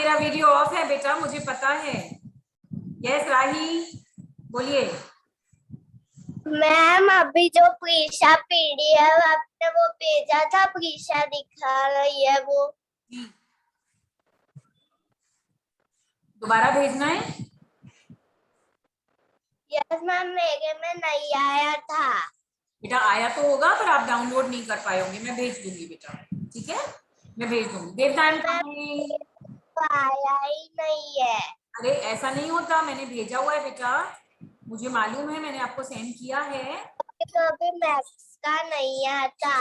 मेरा video of है बेटा, मुझे पता है। यस राही बोलिए। मैम अभी जो प्रीशा पीडीएफ आपने वो भेजा था, प्रीशा दिखा रही है वो। दोबारा भेजना है? यस मैम, मेरे में नहीं आया था। बेटा आया तो होगा पर आप डाउनलोड नहीं कर पाए होंगे। मैं भेज दूंगी बेटा, ठीक है, मैं भेज दूंगी। देवता तो आया ही नहीं है। अरे ऐसा नहीं होता, मैंने भेजा हुआ है बेटा, मुझे मालूम है, मैंने आपको सेंड किया है। तो अभी मैथ्स का नहीं आता।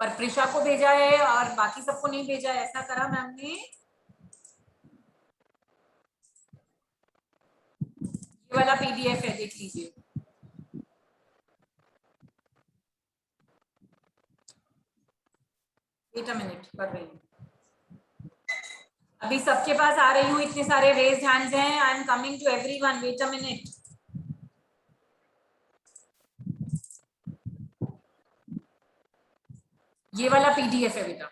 पर प्रिशा को भेजा है और बाकी सबको नहीं भेजा है, ऐसा करा मैम ने। ये वाला पीडीएफ है, देख लीजिए। वेट अ मिनट, कर रही हूँ अभी, सबके पास आ रही हूँ। इतने सारे रेज हैंड्स हैं, I am coming to everyone, wait a minute. ये वाला पीडीएफ है बेटा,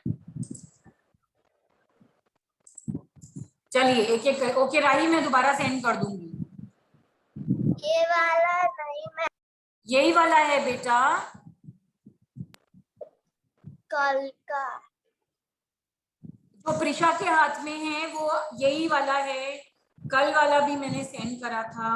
चलिए एक एक। ओके राही, मैं दोबारा सेंड कर दूंगी। ये वाला नहीं मैम, यही वाला है बेटा, कल का जो प्रिशा के हाथ में है वो यही वाला है। कल वाला भी मैंने सेंड करा था।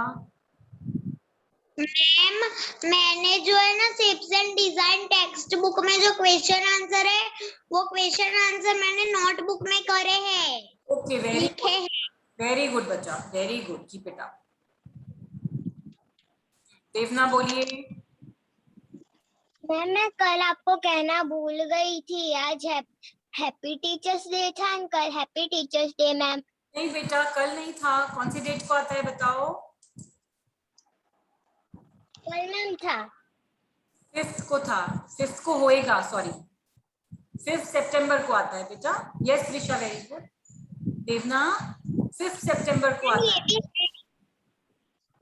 मैम। मैंने जो है ना shapes and design text book में जो क्वेश्चन आंसर है, वो क्वेश्चन आंसर मैंने नोटबुक में करे हैं। ओके, वेरी गुड बच्चा, very good, keep it up. Devna बोलिए। मैम मैं कल आपको कहना भूल गई थी, आज हैप्पी टीचर्स डे था, कल हैप्पी टीचर्स डे मैम। नहीं बेटा, कल नहीं था। कौन सी डेट को आता है बताओ? कल मैम था। 5th को था, 5th को होएगा, सॉरी 5 सितंबर को आता है बेटा। Yes Prisha, very good. Devna 5 सितंबर को आता है।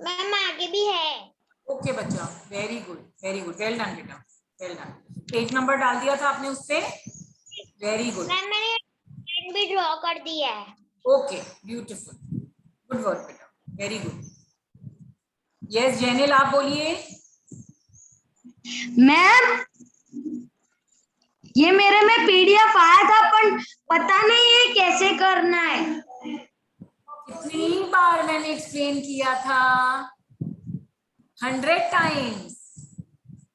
मैम आगे भी है। ओके बच्चा, very good, very good, well done बेटा, वेल डन। पेज नंबर डाल दिया था आपने उससे, वेरी गुड। मैम मैंने भी ड्रॉ कर दिया है। ओके, ब्यूटीफुल, गुड वर्क बेटा, वेरी गुड। यस जैनिल, आप बोलिए। मैम ये मेरे में पीडीएफ आया था, पर पता नहीं है कैसे करना है। कितनी बार मैंने एक्सप्लेन किया था? 100 टाइम्स।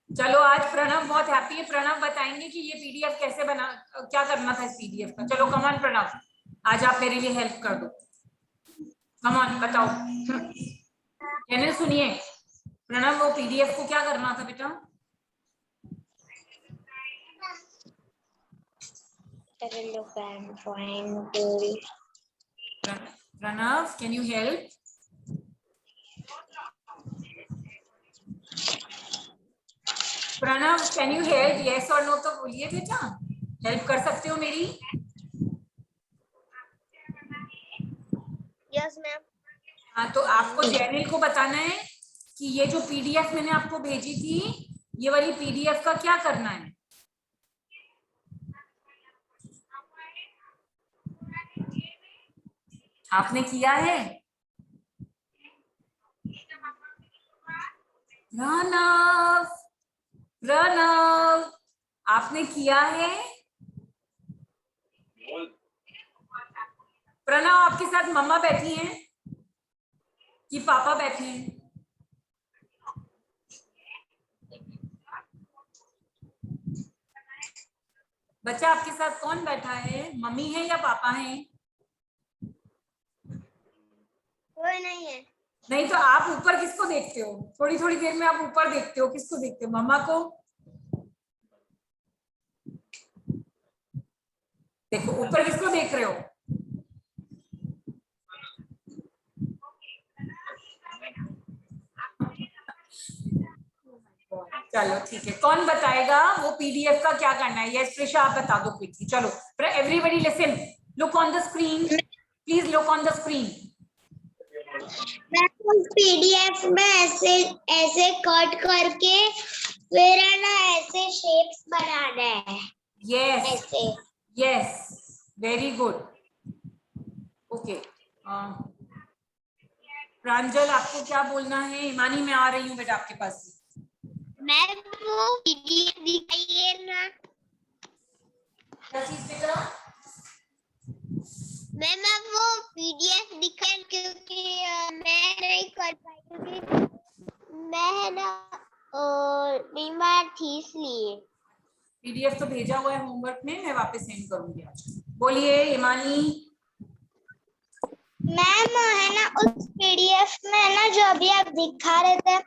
चलो आज प्रणव बहुत हैप्पी है, प्रणव बताएंगे कि ये पीडीएफ कैसे बना, क्या करना था इस पीडीएफ का। चलो कमान प्रणव, आज आप मेरे लिए हेल्प कर दो। कमान बताओ। जैनिल सुनिए, प्रणव वो पीडीएफ को क्या करना था बेटा? Pranav can you help? Pranav can you help? Yes और नो तो बोलिए बेटा, हेल्प कर सकते हो मेरी? Yes ma'am. हाँ, तो आपको जैनिल को बताना है कि ये जो पीडीएफ मैंने आपको भेजी थी, ये वाली पीडीएफ का क्या करना है। आपने किया है? प्रणव, प्रणव आपने किया है? प्रणव आपके साथ मम्मा बैठी हैं कि पापा बैठे हैं? बच्चा आपके साथ कौन बैठा है, मम्मी है या पापा हैं? कोई नहीं है। नहीं तो आप ऊपर किसको देखते हो? थोड़ी थोड़ी देर में आप ऊपर देखते हो, किसको देखते हो? मम्मा को देखो, ऊपर किसको देख रहे हो? चलो ठीक है, कौन बताएगा वो पीडीएफ का क्या करना है? यस प्रिशा, आप बता दो क्विकली। चलो everybody listen, look on the screen, please look on the screen. PDF में ऐसे ऐसे कट करके फिर है ना ऐसे शेप्स बनाना है। यस ऐसे। Yes, very good. ओके, प्रांजल आपको क्या बोलना है? ईमानी मैं आ रही हूँ बेटा आपके पास. मैम वो पीडीएफ दिखाइए ना. क्या चीज बेटा? मैम आप वो पीडीएफ दिखाएं क्योंकि मैं नहीं कर पाई क्योंकि मैं है ना बीमार थी इसलिए. पीडीएफ तो भेजा हुआ है होमवर्क में, मैं वापस सेंड करूंगी आज. बोलिए ईमानी. मैम है ना उस पीडीएफ में है ना जो अभी आप दिखा रहे थे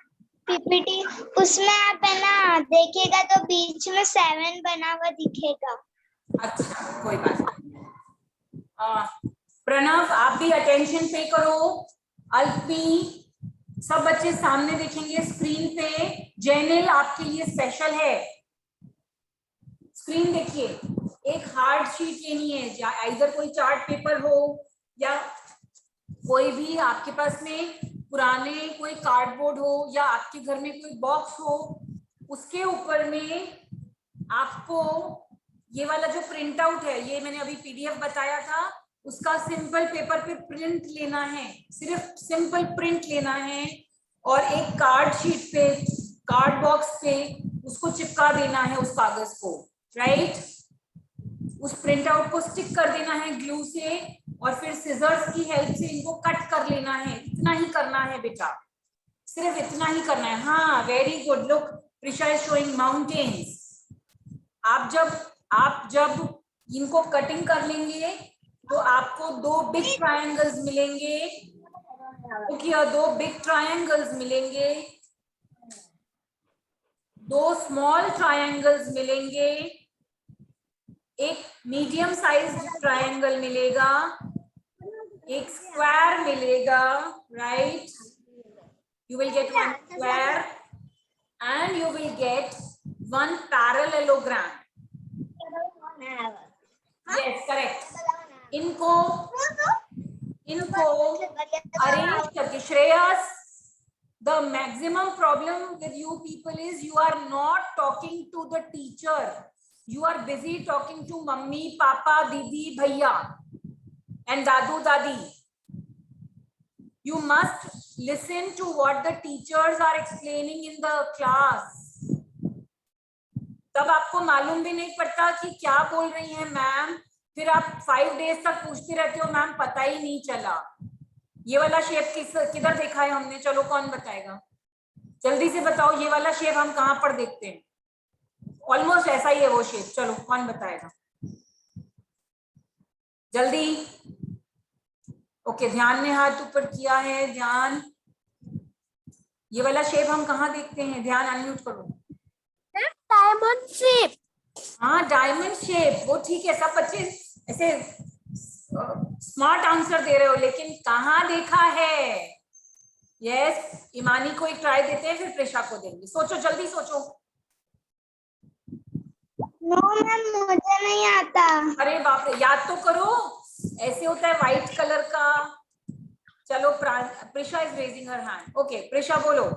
पीपीटी, उसमें आप है ना देखिएगा तो बीच में 7 बना हुआ दिखेगा. अच्छा कोई बात नहीं. प्रणव आप भी अटेंशन पे करो. अल्पी, सब बच्चे सामने देखेंगे स्क्रीन पे. जैनिल आपके लिए स्पेशल है. स्क्रीन देखिए. एक हार्ड शीट लेनी है, या इधर कोई चार्ट पेपर हो या कोई भी आपके पास में पुराने कोई कार्डबोर्ड हो या आपके घर में कोई बॉक्स हो, उसके ऊपर में आपको ये वाला जो प्रिंट आउट है, ये मैंने अभी पीडीएफ बताया था, उसका सिंपल पेपर पे प्रिंट लेना है. सिर्फ सिंपल प्रिंट लेना है और एक कार्ड शीट पे, कार्ड बॉक्स पे उसको चिपका देना है उस कागज को. राइट, उस प्रिंट आउट को स्टिक कर देना है ग्लू से और फिर सिजर्स की हेल्प से इनको कट कर लेना है. इतना ही करना है बेटा, सिर्फ इतना ही करना है. हाँ very good. Look, Prisha is showing mountains. आप जब इनको कटिंग कर लेंगे तो आपको 2 बिग ट्रायंगल्स मिलेंगे. ओके, 2 बिग ट्रायंगल्स मिलेंगे, 2 स्मॉल ट्रायंगल्स मिलेंगे, एक मीडियम साइज ट्रायंगल मिलेगा, एक स्क्वायर मिलेगा. Right, you will get 1 square and you will get 1 parallelogram. Yes, correct. इनको अरेंज करके. Shreyas, the maximum problem with you people is you are not talking to the teacher. You are busy talking to mummy, papa, didi, bhaiya and dadu, dadi. You must listen to what the teachers are explaining in the class. तब आपको मालूम भी नहीं पड़ता कि क्या बोल रही हैं मैम. फिर आप 5 डेज तक पूछते रहते हो मैम पता ही नहीं चला. ये वाला शेप किधर देखा है हमने? चलो कौन बताएगा? जल्दी से बताओ, ये वाला शेप हम कहाँ पर देखते हैं? ऑलमोस्ट ऐसा ही है वो शेप. चलो कौन बताएगा जल्दी? ओके, ध्यान ने हाथ ऊपर किया है. ध्यान, ये वाला शेप हम कहाँ देखते हैं? ध्यान अनम्यूट करो. Diamond shape. हाँ डायमंड शेप, वो ठीक है. सब बच्चे ऐसे स्मार्ट आंसर दे रहे हो, लेकिन कहाँ देखा है? यस, ईमानी को एक ट्राई देते हैं, फिर प्रेशा को देंगे. सोचो, जल्दी सोचो. नो मैम मुझे नहीं आता. अरे बाप रे, याद तो करो. ऐसे होता है व्हाइट कलर का. चलो, Presha is raising her hand. Okay Presha बोलो.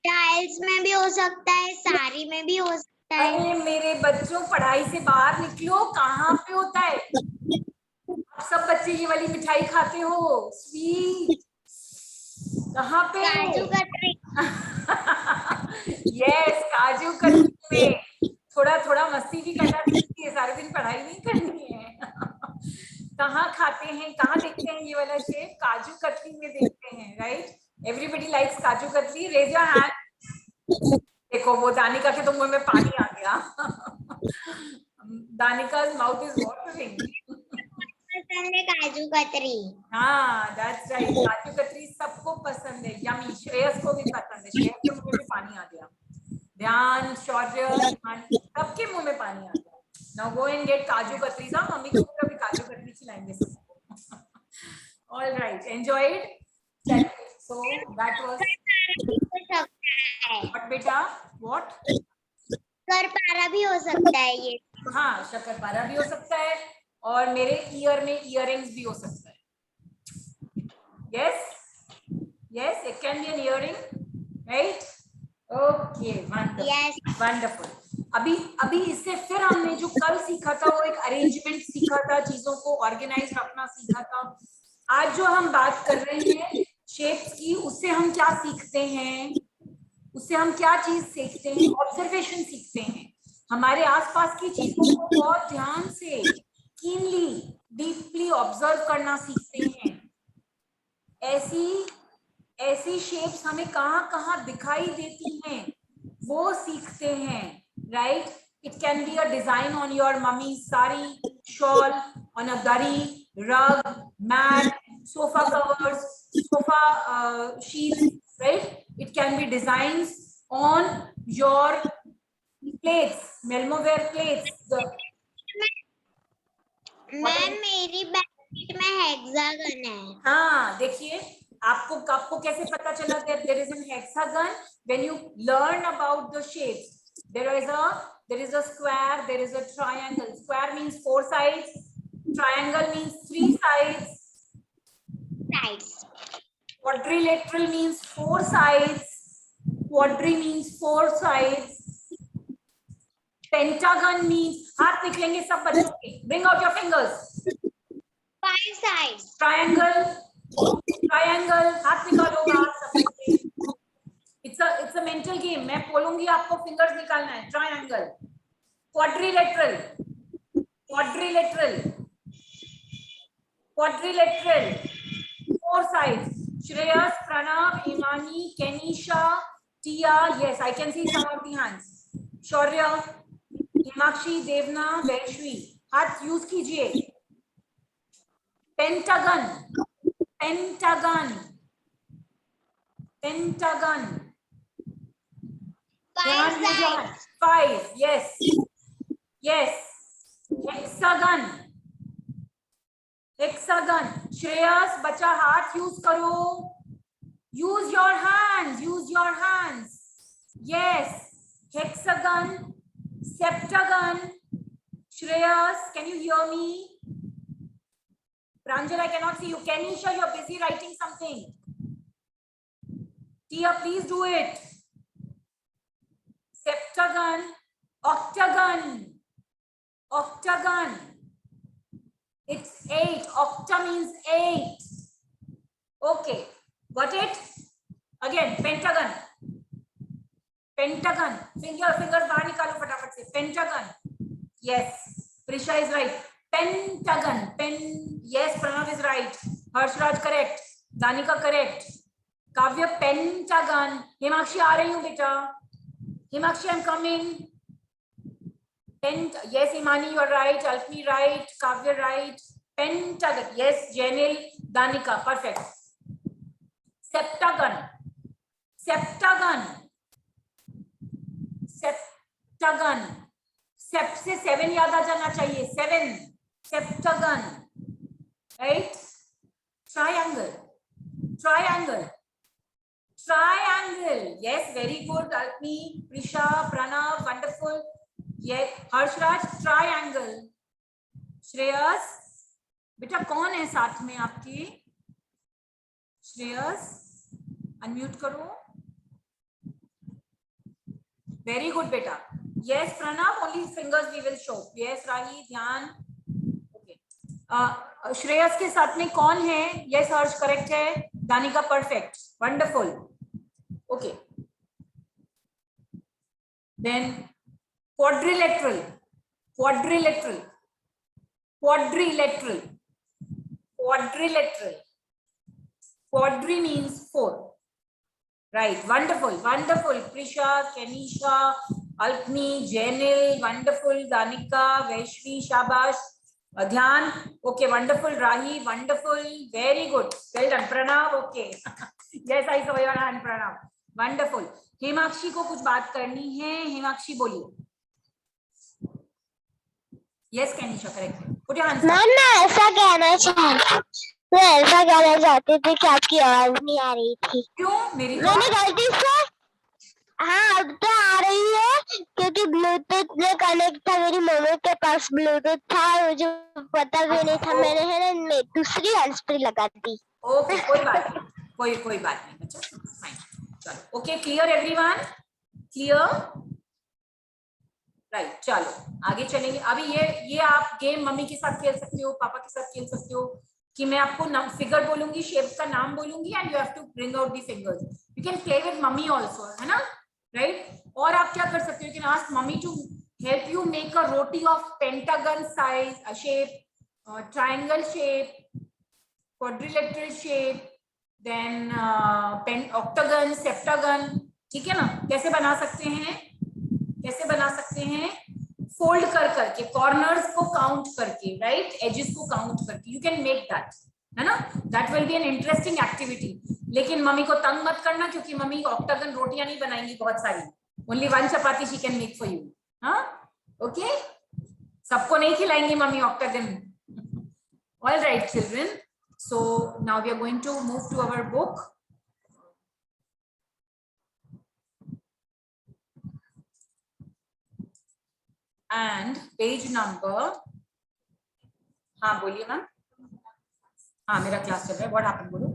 टाइल्स में भी हो सकता है, साड़ी में भी हो सकता है. अरे मेरे बच्चों, पढ़ाई से बाहर निकलो. कहाँ पे होता है? आप सब बच्चे ये वाली मिठाई खाते हो, स्वीट. कहाँ पे? काजू कतरी. यस, काजू कतली में. थोड़ा थोड़ा मस्ती भी करना चाहिए, सारे दिन पढ़ाई नहीं करनी है. कहाँ खाते हैं, कहाँ देखते हैं ये वाला शेप? काजू कतली में देखते हैं. Right, everybody likes kaju katli. Raise your hand. देखो, वो दानिका के तो मुंह में पानी आ गया. दानिका's माउथ इज वाटरिंग. पसंद है काजू कतरी. हाँ दैट्स राइट, काजू कतरी सबको पसंद है. यमी, श्रेयस को भी पसंद है. श्रेयस के मुंह में पानी आ गया. ध्यान, शौर्य, सबके मुंह में पानी आ गया. नाउ गो एंड गेट काजू कतरी. सा मम्मी को कभी काजू कतरी खिलाएंगे सबको. All right, enjoyed. So that was what बेटा? व्हाट? करपारा भी हो सकता है ये. हाँ, शक्करपारा भी हो सकता है और मेरे ईयर में इयररिंग्स भी हो सकता है. Yes yes, it can be an earring. Right, okay, wonderful. Yes. Wonderful. अभी अभी इससे फिर हमने जो कल सीखा था वो एक अरेंजमेंट सीखा था, चीजों को ऑर्गेनाइज रखना सीखा था। आज जो हम बात कर रहे हैं शेप्स की, उससे हम क्या सीखते हैं, उससे हम क्या चीज सीखते हैं, ऑब्जर्वेशन सीखते हैं। हमारे आसपास की चीजों को बहुत ध्यान से, कीनली, डीपली ऑब्जर्व करना सीखते हैं। ऐसी शेप्स हमें कहाँ कहाँ दिखाई देती हैं वो सीखते हैं, right? It can be a design on your mummy sari, shawl, on a दरी, रग, mat, sofa covers, sofa sheets, right? It can be designs on your plates, Melmoware plates. Ma'am मेरी बैग में हेक्सागन है। हाँ, देखिए आपको कैसे पता चला that there is an hexagon? When you learn about the shapes, there is a square, there is a triangle. Square means 4 sides, triangle means 3 sides, quadrilateral means 4 sides, quadri means 4 sides, pentagon means, हाथ निकलेंगे सब बच्चों के, bring out your fingers, 5 sides, triangle, हाथ निकालो बाहर सबके। It's a mental game. मैं बोलूंगी आपको फिंगर्स निकालना है। Triangle, quadrilateral, quadrilateral, 4 sides. Shreyas, Pranav, Imani, Kenisha, Tia. Yes, I can see some of the hands. Shaurya, Himakshi, Devna, Vaishwi. हाथ यूज कीजिए। Pentagon, pentagon, pentagon. 5 sides, 5. Yes, yes. Hexagon, hexagon. Shreyas, बच्चा हाथ use करो। Use your hands. Use your hands. Yes. Hexagon, septagon. Shreyas, can you hear me? Pranjal, I cannot see you. Kenisha, you're busy writing something. Tia, please do it. Septagon, octagon, octagon. It's 8. Octa means 8. Okay, got it? Again, pentagon, pentagon. Fingers बाहर निकालो फटाफट से. Pentagon. Yes, Prisha is right. Pentagon. Yes, Pranav is right. Harshraj correct. Danika correct. Kavya, pentagon. Himakshi आ रही हूँ बेटा. Himakshi, I'm coming. Yes, Imani, you are right. Alpni right. Kavya right. Pentagon. Yes, Janil, Danika, perfect. Septagon. Septagon. Septagon. सेप से 7 याद आ जाना चाहिए। 7. Septagon. Right? Triangle. Triangle. Triangle. Yes, very good. Alpni, Prisha, Pranav, wonderful. Yes, Harshraj, triangle. Shreyas, बेटा कौन है साथ में आपके? श्रेयस, अनम्यूट करो। Very good, बेटा. Yes, Pranav, only fingers we will show. Yes, Rahi, ध्यान. Okay. श्रेयस के साथ में कौन है? Yes, Harsh correct है. दानिका perfect. Wonderful. Okay. Then quadrilateral. Quadrilateral. Quadrilateral. Quadrilateral. Quadri means 4. Right. Wonderful. Wonderful. Prisha, Kenisha, Alpni, Janil, wonderful. Danika, Vaishvi, Shabash. Dhyan. Okay, wonderful. Rahi, wonderful. Very good. Well done. Pranav, okay. Yes, I saw your hand, Pranav. Wonderful. हेमाक्षी को कुछ बात करनी है। हेमाक्षी बोलिए। Yes, Kenisha, correct. Put your hands up. Ma'am मैं ऐसा कहना चाहती थी कि आपकी आवाज नहीं आ रही थी। क्यों? मेरी तो मैंने गलती से, हाँ अब तो आ रही है क्योंकि ब्लूटूथ में कनेक्ट था, मेरी मम्मी के पास ब्लूटूथ था, मुझे पता भी नहीं था, मैंने है ना दूसरी हैंड्स फ्री लगा दी। ओके, कोई बात नहीं, कोई बात नहीं बच्चा, फाइन। चलो, okay, clear everyone? Clear? Right, चलो आगे चलेंगे। अभी ये आप गेम मम्मी के साथ खेल सकते हो, पापा के साथ खेल सकते हो कि मैं आपको फिगर बोलूंगी, शेप का नाम बोलूंगी and you have to bring out the fingers. You can play with mummy also, है ना, राइट। और आप क्या कर सकते हो, you can ask mummy to help you make a roti of pentagon size shape, triangle shape, quadrilateral shape, then octagon, septagon, ठीक है ना। कैसे बना सकते हैं, कैसे बना सकते हैं, फोल्ड कर करके, कॉर्नर्स को काउंट करके, राइट, एजेस को काउंट करके, यू कैन मेक दैट, है ना। That will be an interesting activity. लेकिन मम्मी को तंग मत करना, क्योंकि मम्मी ऑक्टागन रोटियां नहीं बनाएंगी बहुत सारी, only one chapati she can make for you. हाँ, ओके, सबको नहीं खिलाएंगी mummy octagon. All right children, so now we are going to move to our book. And page number, हाँ बोलिए मैम। हाँ मेरा क्लास चल रहा है, व्हाट हैपेंड बोलो।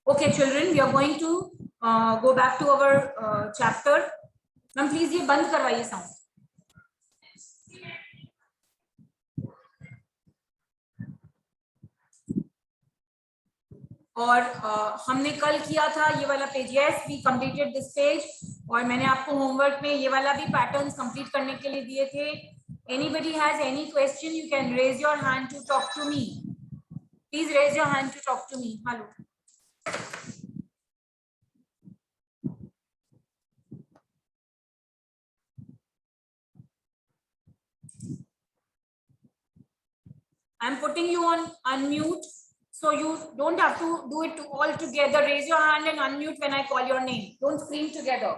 Okay children, we are going to go back to our chapter. Ma'am please ये बंद करवाइए साउंड। और हमने कल किया था ये वाला page, yes we completed this page. और मैंने आपको होमवर्क में ये वाला भी पैटर्न्स कंप्लीट करने के लिए दिए थे। Anybody has any question, you can raise your hand to talk to me, please raise your hand to talk to me. Hello, I'm putting you on unmute, so you don't have to do it all together. Raise your hand and unmute when I call your name. Don't scream together.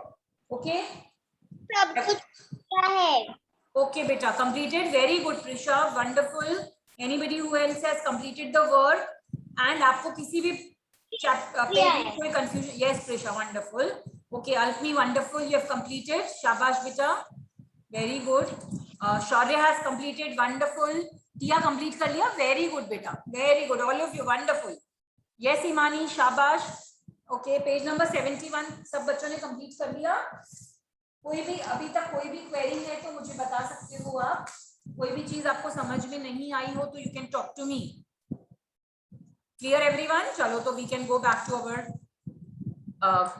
Okay? सब कुछ क्या है? Okay, beta, completed. Very good, Prisha. Wonderful. Anybody who else has completed the work and आपको किसी भी page में confusion? Yes, Prisha. Wonderful. Okay, Alpni, wonderful. You have completed. Shabash, beta. Very good. Shaurya has completed. Wonderful. Tia complete कर लिया, very good बेटा, very good, all of you, wonderful. Yes Imani, शाबाश. Okay, page number 71 सब बच्चों ने complete कर लिया। कोई भी अभी तक कोई भी क्वेरी है तो मुझे बता सकते हो आप, कोई भी चीज आपको समझ में नहीं आई हो तो you can talk to me. Clear everyone? चलो तो we can go back to our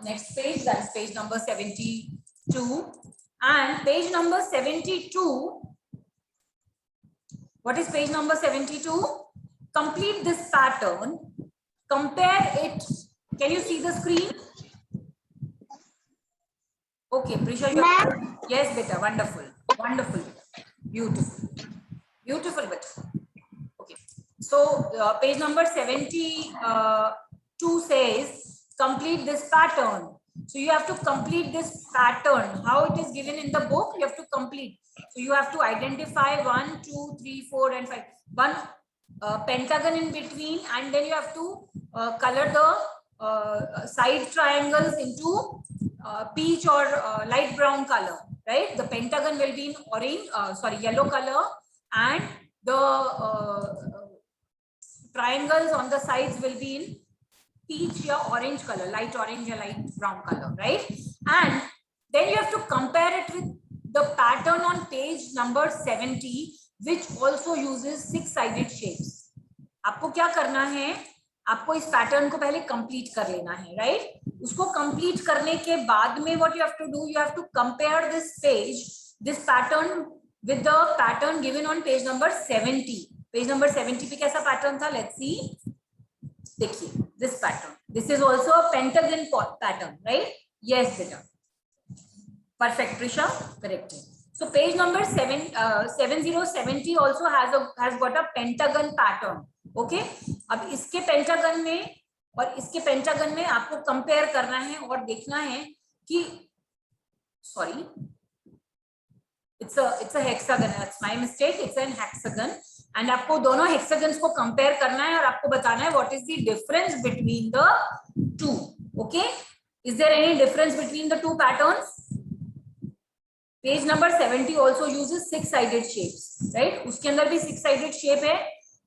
next page, that is page number 72 and page number 72. What is page number 72? Complete this pattern. Compare it. Can you see the screen? Okay, Prisha. Yes, beta. Wonderful. Wonderful. Beautiful. Beautiful, beta. Okay. So, page number 72 says, complete this pattern. So, you have to complete this pattern. How it is given in the book, you have to complete. So you have to identify 1, 2, 3, 4 and 5. One pentagon in between, and then you have to color the side triangles into peach or light brown color, right? The pentagon will be in orange, yellow color, and the triangles on the sides will be in peach or orange color, light orange or light brown color, right? And then you have to compare it with the pattern on page number 70, which also uses 6-sided shapes. आपको क्या करना है, आपको इस pattern को पहले complete कर लेना है, राइट? उसको कंप्लीट करने के बाद में what you have to do, you have to compare this page, this pattern with the pattern given on page number 70. Page number 70 पे कैसा पैटर्न था, लेट्स सी. देखिए this pattern, this is also a pentagon pattern, right? Yes बेटा, perfect Prisha, correct. So page number 7070 also has got a pentagon pattern. Okay, अब इसके pentagon में और इसके पेंटागन में आपको कंपेयर करना है और देखना है कि sorry it's a hexagon, that's my mistake, it's an hexagon. And आपको दोनों हेक्सागन्स को कंपेयर करना है और आपको बताना है what is the difference between the two. Okay, is there any difference between the two patterns? Page number 70 also uses 6-sided shapes, right? उसके अंदर भी 6-sided शेप है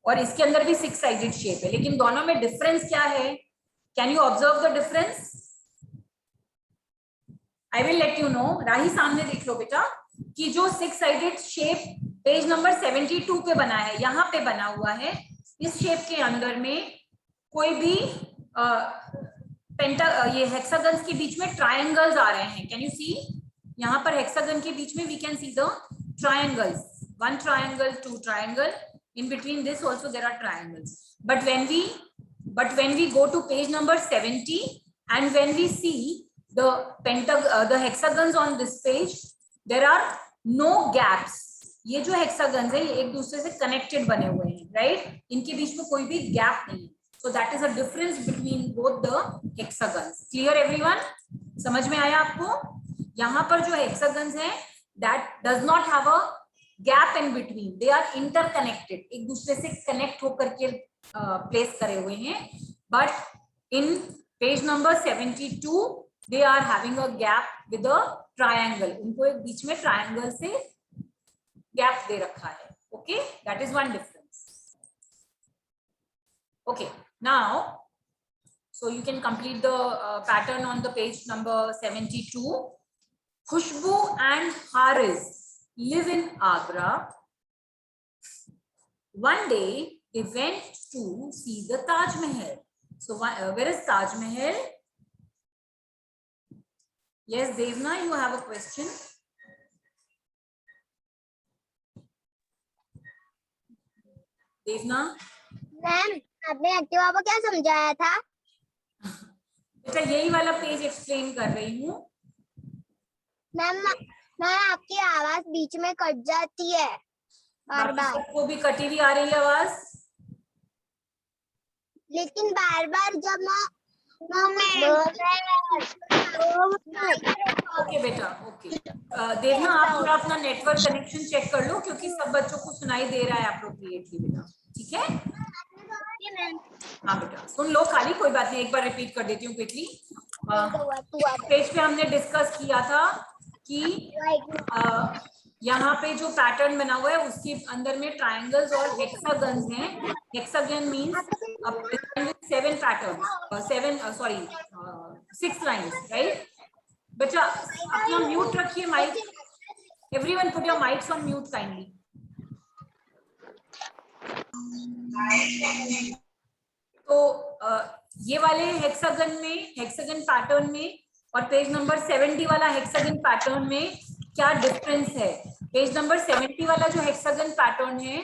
और इसके अंदर भी 6-sided शेप है, लेकिन दोनों में डिफरेंस क्या है? Can you observe the difference? I will let you know. Rahi सामने देख लो बेटा कि जो 6-sided शेप पेज नंबर 72 पे बना है, यहाँ पे बना हुआ है, इस शेप के अंदर में कोई भी ये हेक्सागन्स के बीच में ट्रायंगल्स आ रहे हैं. Can you see? यहाँ पर हेक्सागन के बीच में we can see the triangles, 1 triangle, 2 triangle, in between this also there are triangles. But when we go to page number 70 and when we see the hexagons on this page, there are no gaps. ये जो hexagons है ये एक दूसरे से connected बने हुए हैं, राइट? इनके बीच में कोई भी गैप नहीं है. So that is a difference between both the hexagons. Clear everyone? समझ में आया आपको? यहाँ पर जो हेक्सागन्स हैं that does not have a gap in between, they are interconnected, एक दूसरे से कनेक्ट होकर के प्लेस करे हुए हैं. But in page number 72 they are having a gap with a triangle. उनको एक बीच में ट्रायंगल से गैप दे रखा है. Okay, that is one difference. Okay, now so you can complete the pattern on the page number 72. Khushbu and Haris live in Agra. One day they went to see the Taj Mahal. So where is Taj Mahal? Yes, Devna, you have a question. देवना ma'am, आपने Activa को क्या समझाया था? बेटा यही वाला page explain कर रही हूँ. मैम, आपकी आवाज बीच में कट जाती है बार बार. सबको भी कटी हुई आ रही है आवाज, लेकिन बार बार जब ओके बेटा, ओके. देवना आप थोड़ा अपना नेटवर्क कनेक्शन चेक कर लो क्योंकि सब बच्चों को सुनाई दे रहा है अप्रोप्रिएटली बेटा. ठीक है? हाँ बेटा सुन लो खाली, कोई बात नहीं, एक बार रिपीट कर देती हूँ क्विकली. पेज पे हमने डिस्कस किया था कि यहाँ पे जो पैटर्न बना हुआ है उसके अंदर में ट्रायंगल्स और हेक्सागन्स हैं. Hexagon means 7 pattern, 6 lines, right? बच्चा अपना म्यूट रखिए mic. Everyone put your mics on mute kindly. तो ये वाले हेक्सागन पैटर्न में और पेज नंबर 70 वाला हेक्सागन पैटर्न में क्या डिफरेंस है? पेज नंबर 70 वाला जो हेक्सागन पैटर्न है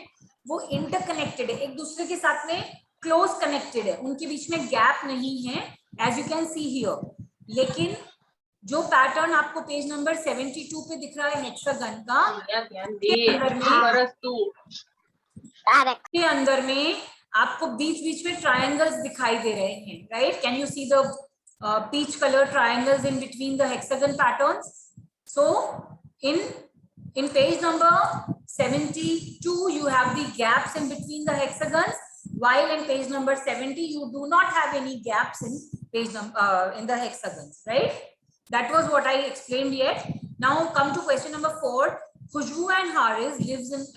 वो इंटरकनेक्टेड है, एक दूसरे के साथ में क्लोज कनेक्टेड है, उनके बीच में गैप नहीं है as you can see here. लेकिन जो पैटर्न आपको पेज नंबर 72 पे दिख रहा है हेक्सागन का, के अंदर में आपको बीच बीच में ट्रायंगल्स दिखाई दे रहे हैं, right? Can you see the peach color triangles in between the hexagon patterns? So in page number 72 you have the gaps in between the hexagons, while in page number 70 you do not have any gaps in page in the hexagons, right? That was what I explained yet. Now come to question number 4. Khushbu and Haris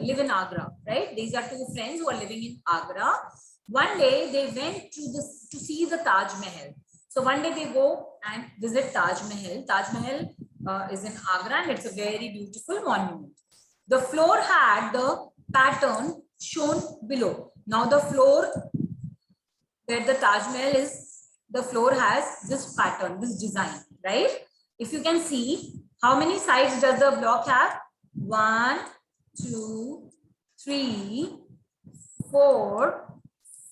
live in Agra, right? These are two friends who are living in Agra. One day they went to see the Taj Mahal. So one day they go and visit Taj Mahal. Taj Mahal is in Agra and it's a very beautiful monument. The floor had the pattern shown below. Now the where the Taj Mahal is, the floor has this pattern, this design, right? If you can see, how many sides does the block have? 1, 2, 3, 4,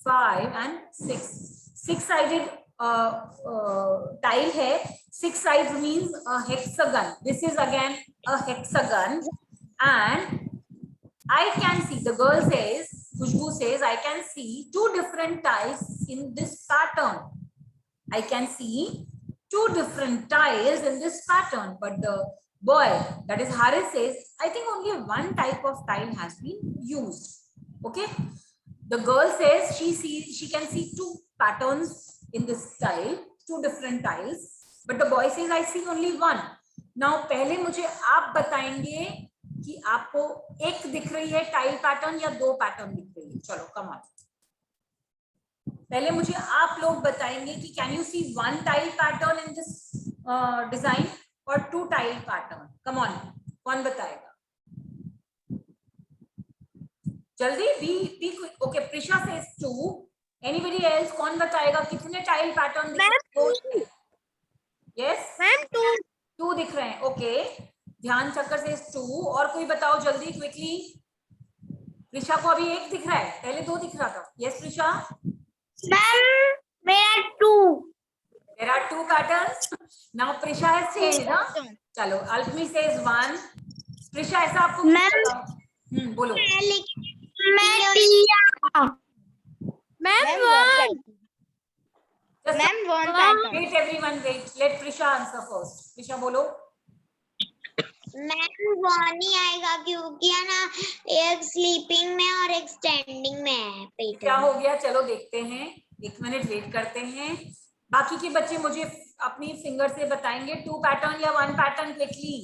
5 and 6. 6-sided tile hai. 6 sides means a hexagon. This is again a hexagon, and I can see, the girl says, Khushbu says, I can see 2 different tiles in this pattern. I can see 2 different tiles in this pattern, but the boy, that is Haris, says, I think only one type of tile has been used. Okay. The girl says she can see 2 patterns in this tile, 2 different tiles, but the boy says, I see only one. Now, पहले मुझे आप बताएंगे कि आपको एक दिख रही है टाइल पैटर्न या 2 पैटर्न दिख रही है. चलो, कम ऑन. पहले मुझे आप लोग बताएंगे कि can you see 1 tile pattern in this design और 2 टाइल पैटर्न. कम ऑन, कौन बताएगा जल्दी? बी okay, Prisha says 2. Anybody else? कौन बताएगा कितने टाइल पैटर्न दिख रहे हैं? यस मैम 2 दिख रहे हैं. ओके, ध्यान चक्कर से 2. और कोई बताओ जल्दी, क्विकली. प्रिशा को अभी 1 दिख रहा है, पहले 2 दिख रहा था. यस प्रिशा? मैम मेरा 2. There are 2 patterns. Now Prisha has changed, ना? चलो, Alchemy says 1. प्रिशा, ऐसा आपको बोलो. मैं दिया. Ma'am 1. Just ma'am 1 pattern. wait, everyone wait. Let Prisha answer first. Prisha बोलो. मैम 1 ही आएगा क्योंकि है ना, एक स्लीपिंग में और एक स्टैंडिंग में है पैटर्न. क्या हो गया? चलो देखते हैं, 1 मिनट वेट करते हैं. बाकी के बच्चे मुझे अपनी फिंगर से बताएंगे 2 पैटर्न या 1 पैटर्न क्विकली.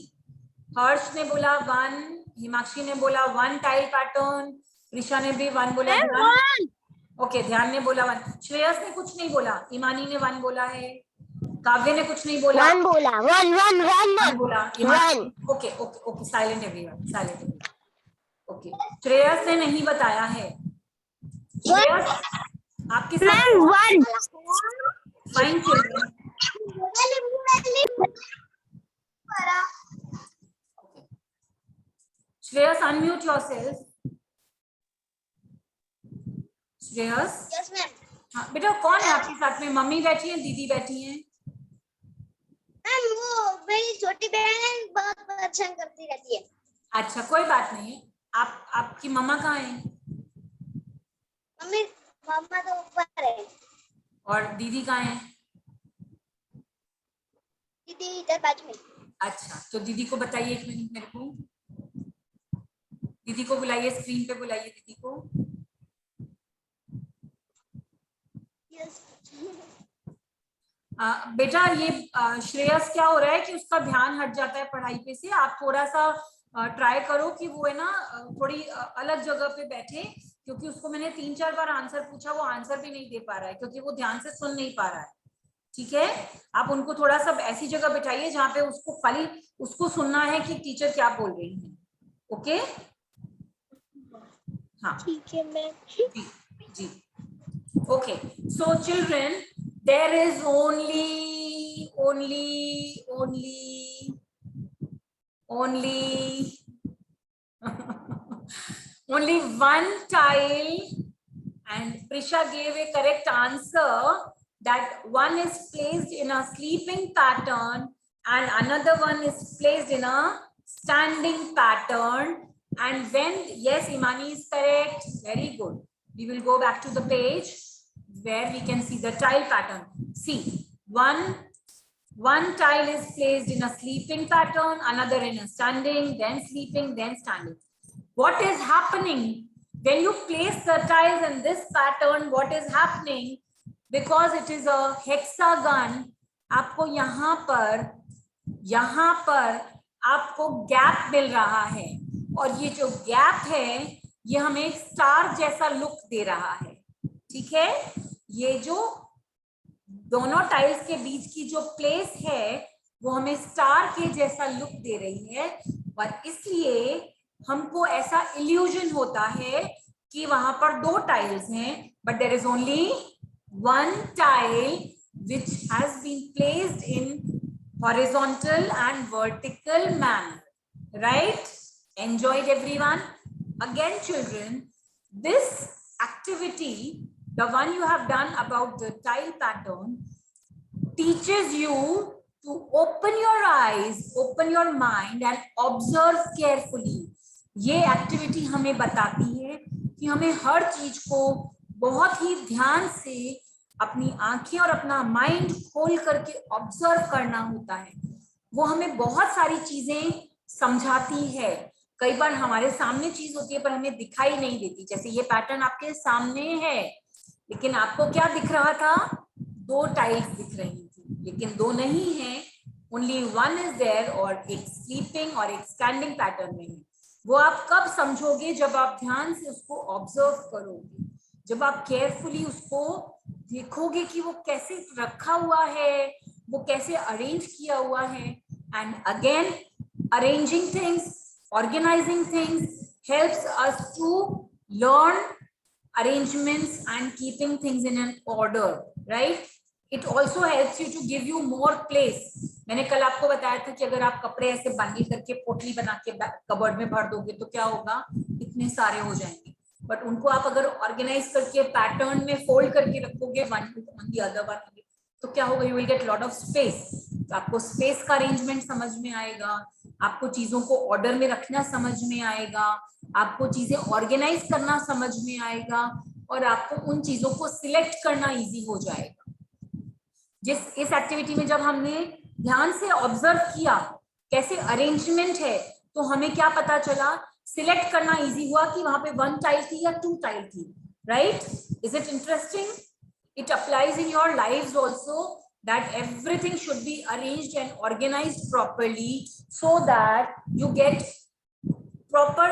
हर्ष ने बोला 1, हिमाक्षी ने बोला 1 टाइल पैटर्न, प्रिशा ने भी 1 बोला. ओके, ध्यान ने बोला 1. श्रेयस ने कुछ नहीं बोला. इमानी ने 1 बोला है. काव्य ने कुछ नहीं बोला. 1 बोला. 1 बोला. 1. Okay okay okay, silent everyone, silent everyone. Okay, Shreyas ने नहीं बताया है. श्रेयस आपके साथ 1. Fine children. Shreyas, unmute yourself. Shreyas. Yes ma'am. हाँ बेटा, कौन है आपके साथ में? मम्मी बैठी है, दीदी बैठी है? मैम वो मेरी छोटी बहन है, बहुत परेशान करती रहती है. अच्छा, कोई बात नहीं. आपकी मम्मा कहाँ है? मम्मी मम्मा तो ऊपर है. और दीदी कहाँ है? दीदी इधर बाजू में. अच्छा, तो दीदी को बताइए 1 मिनट मेरे को. दीदी को बुलाइए, स्क्रीन पे बुलाइए दीदी को. यस. बेटा, ये श्रेयस क्या हो रहा है कि उसका ध्यान हट जाता है पढ़ाई पे से. आप थोड़ा सा ट्राई करो कि वो है ना थोड़ी अलग जगह पे बैठे, क्योंकि उसको मैंने 3-4 बार आंसर पूछा, वो आंसर भी नहीं दे पा रहा है क्योंकि वो ध्यान से सुन नहीं पा रहा है. ठीक है, आप उनको थोड़ा सा ऐसी जगह बिठाइए जहाँ पे उसको खाली उसको सुनना है कि टीचर क्या बोल रही है. ओके, हाँ ठीक है मैम. जी. Okay, so children, there is only only 1 tile, and Prisha gave a correct answer that one is placed in a sleeping pattern and another one is placed in a standing pattern. And when, yes, Imani is correct, very good. We will go back to the page where we can see the tile pattern. See, one tile is placed in a sleeping pattern, another in a standing, then sleeping, then standing. What is happening when you place the tiles in this pattern? What is happening? Because it is a hexagon, आपको यहाँ पर आपको gap मिल रहा है, और ये जो gap है ये हमें स्टार जैसा लुक दे रहा है. ठीक है, ये जो दोनों टाइल्स के बीच की जो प्लेस है वो हमें स्टार के जैसा लुक दे रही है, और इसलिए हमको ऐसा इल्यूजन होता है कि वहां पर 2 टाइल्स हैं, but there is only one tile which has been placed in horizontal and vertical manner, right? Enjoyed everyone? Again, children, this activity, the one you have done about the tile pattern, teaches you to open your eyes, open your mind and observe carefully. ये activity हमें बताती है कि हमें हर चीज को बहुत ही ध्यान से अपनी आंखें और अपना माइंड खोल करके ऑब्जर्व करना होता है। वो हमें बहुत सारी चीजें समझाती है। कई बार हमारे सामने चीज होती है पर हमें दिखाई नहीं देती, जैसे ये पैटर्न आपके सामने है लेकिन आपको क्या दिख रहा था? 2 टाइल्स दिख रही थी, लेकिन 2 नहीं है, ओनली 1 इज देयर, और एक स्लीपिंग और एक स्टैंडिंग पैटर्न में है। वो आप कब समझोगे? जब आप ध्यान से उसको ऑब्जर्व करोगे, जब आप केयरफुली उसको देखोगे कि वो कैसे रखा हुआ है, वो कैसे अरेंज किया हुआ है। And again, arranging things, organising things helps us to learn arrangements and keeping things in an order, right? It also helps you to give you more place. मैंने कल आपको बताया था कि अगर आप कपड़े ऐसे बंडल करके पोटली बना के कबर्ड में भर दोगे तो क्या होगा? इतने सारे हो जाएंगे। बट उनको आप अगर ऑर्गेनाइज करके पैटर्न में फोल्ड करके रखोगे one on the other one, तो क्या होगा? You will get lot of space. तो आपको स्पेस का अरेंजमेंट समझ में आएगा, आपको चीजों को ऑर्डर में रखना समझ में आएगा, आपको चीजें ऑर्गेनाइज करना समझ में आएगा, और आपको उन चीजों को सिलेक्ट करना इजी हो जाएगा। इस एक्टिविटी में जब हमने ध्यान से ऑब्जर्व किया कैसे अरेंजमेंट है, तो हमें क्या पता चला? सिलेक्ट करना इजी हुआ कि वहां पे 1 टाइल थी या 2 टाइल थी, right? Is it interesting? It applies in your lives also, that everything should be arranged and organized properly so that you get proper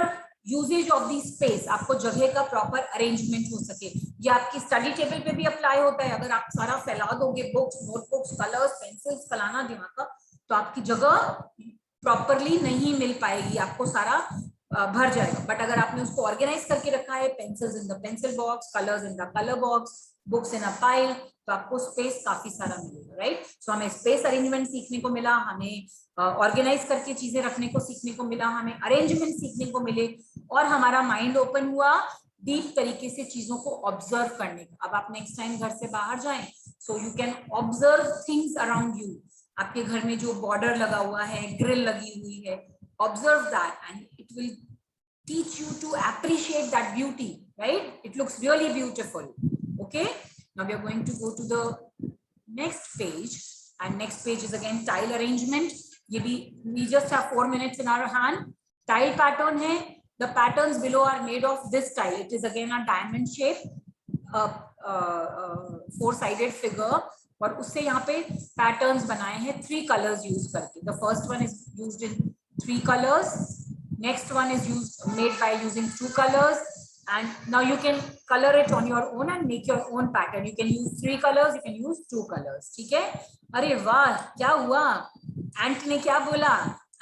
usage of the space. आपको जगह का proper arrangement हो सके। ये आपकी स्टडी टेबल पे भी apply होता है। अगर आप सारा फैला दोगे, बुक्स, नोटबुक्स, कलर्स, पेंसिल्स, फलाना दिमाग का, तो आपकी जगह प्रॉपरली नहीं मिल पाएगी, आपको सारा भर जाएगा। बट अगर आपने उसको ऑर्गेनाइज करके रखा है, pencils in the pencil box, colours in the colour box, books in a pile, तो आपको स्पेस काफी सारा मिलेगा, राइट? सो हमें स्पेस अरेंजमेंट सीखने को मिला, हमें ऑर्गेनाइज करके चीजें रखने को सीखने को मिला, हमें अरेंजमेंट सीखने को मिले, और हमारा माइंड ओपन हुआ डीप तरीके से चीजों को ऑब्जर्व करने का। अब आप नेक्स्ट टाइम घर से बाहर जाएं, so you can observe things around you. आपके घर में जो बॉर्डर लगा हुआ है, ग्रिल लगी हुई है, observe that and it will teach you to appreciate that beauty, right? It looks really beautiful. Okay, now we are going to go to the next page, and next page is again tile arrangement. ये भी, we just have 4 minutes in our hand. Tile pattern है, the patterns below are made of this tile. It is again a diamond shape, 4-sided figure, और उससे यहाँ पे patterns बनाए हैं 3 colours use करके। The first one is used in 3 colors, next one is made by using 2 colors, and now you can color it on your own and make your own pattern. You can use 3 colors, you can use 2 colors. ठीक है? अरे वाह, क्या हुआ? एंट ने क्या बोला?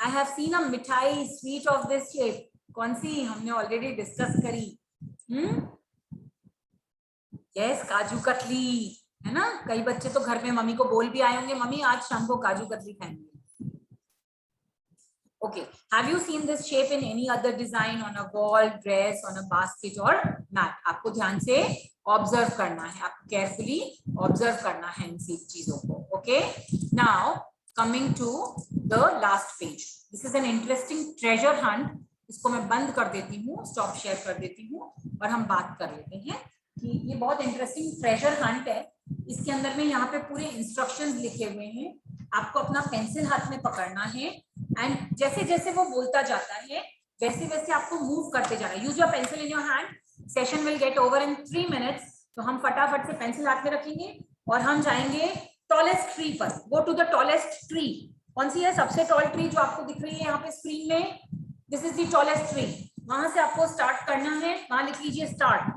I have seen a मिठाई sweet of this shape. कौन सी? हमने ऑलरेडी डिस्कस करी। यस, काजू कतली, है ना? कई बच्चे तो घर में मम्मी को बोल भी आए होंगे, मम्मी आज शाम को काजू कतली खाएंगे। Okay, have you seen this shape in any other design, on a wall, dress, on a basket or mat? आपको ध्यान से ऑब्जर्व करना है, आपको केयरफुली ऑब्जर्व करना है इन सब चीजों को। Okay, now coming to the last page. This is an interesting treasure hunt. इसको मैं बंद कर देती हूँ, स्टॉप शेयर कर देती हूँ, और हम बात कर लेते हैं कि ये बहुत इंटरेस्टिंग ट्रेजर हंट है। इसके अंदर में यहाँ पे पूरे इंस्ट्रक्शंस लिखे हुए हैं। आपको अपना पेंसिल हाथ में पकड़ना है, एंड जैसे जैसे वो बोलता जाता है वैसे वैसे आपको मूव करते जाना है। Use your pencil in your hand. Session will get over in 3 minutes। तो हम फटाफट से पेंसिल हाथ में रखेंगे और हम जाएंगे टॉलेस्ट ट्री पर। Go to the tallest tree. कौन सी है सबसे टॉल ट्री जो आपको दिख रही है यहाँ पे स्क्रीन में? This is the tallest tree. वहां से आपको स्टार्ट करना है। वहां लिख लीजिए स्टार्ट,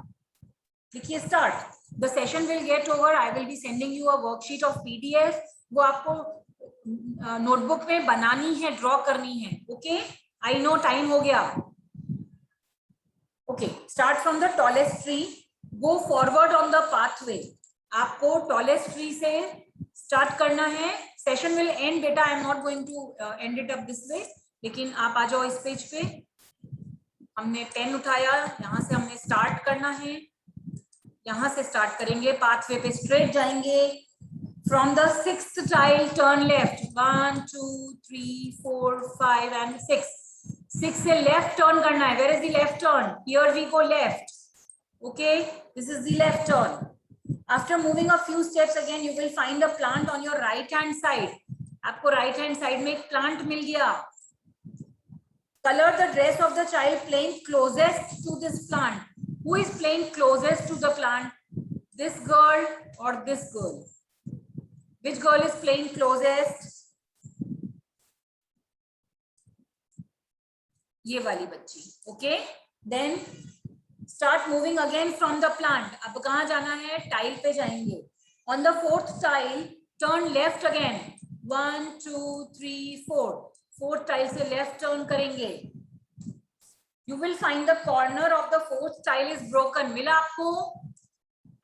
लिखिए start. The session will get over. I will be sending you a worksheet of PDF। वो आपको नोटबुक में बनानी है, ड्रॉ करनी है। ओके, आई नो टाइम हो गया। Okay, start from the tallest tree, go forward on the pathway आपको टॉलेस्ट ट्री से स्टार्ट करना है. सेशन विल एंड बेटा, I am not going to end it up this way, लेकिन आप आ जाओ इस पेज पे. हमने पेन उठाया, यहाँ से हमने स्टार्ट करना है. यहाँ से स्टार्ट करेंगे, पाथवे पे स्ट्रेट जाएंगे. From the 6th child turn left. 1 2 3 4 5 and 6. 6 से लेफ्ट टर्न करना है. Where is the left turn? Here we go left. Okay, this is the left turn. After moving a few steps again, you will find a plant on your right hand side. आपको right hand side में एक plant मिल गया. Color the dress of the child playing closest to this plant. Who is playing closest to the plant? This girl or this girl? Which girl is playing closest? ये वाली बच्ची. Okay, then start moving again from the plant. अब कहाँ जाना है? Tile पे जाएंगे. On the 4th tile, turn left again. 1 2 3 4. 4th tile से left turn करेंगे. You will find the corner of the 4th tile is broken. मिला आपको?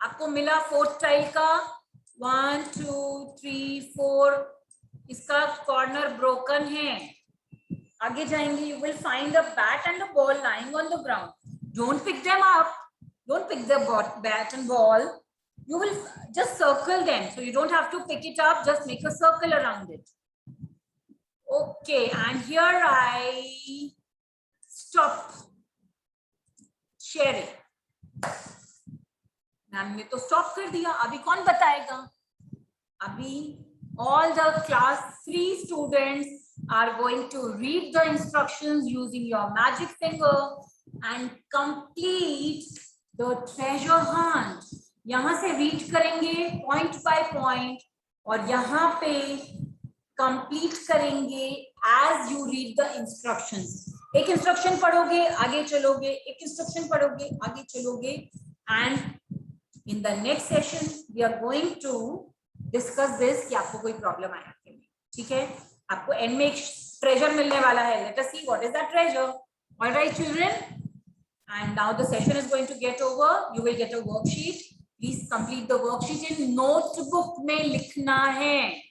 आपको मिला 4th tile का? 1 2 3 4. इसका corner broken है. आगे जाएंगे. You will find a bat and a ball lying on the ground. Don't pick them up. Don't pick the bat and ball. You will just circle them. So you don't have to pick it up. Just make a circle around it. Okay, and here I stop sharing. Ma'am ने तो stop कर दिया. अभी कौन बताएगा? अभी all the class 3 students are going to read the instructions using your magic finger and complete the treasure hunt. यहाँ से read करेंगे point by point और यहाँ पे complete करेंगे as you read the instructions. एक instruction पढ़ोगे, आगे चलोगे, एक instruction पढ़ोगे, आगे चलोगे, and in the next session we are going to discuss this कि आपको कोई problem आया कि नहीं. ठीक है? आपको end में एक treasure मिलने वाला है. Let us see what is that treasure. All right, children. And now the session is going to get over. You will get a worksheet. Please complete the worksheet in notebook में लिखना है.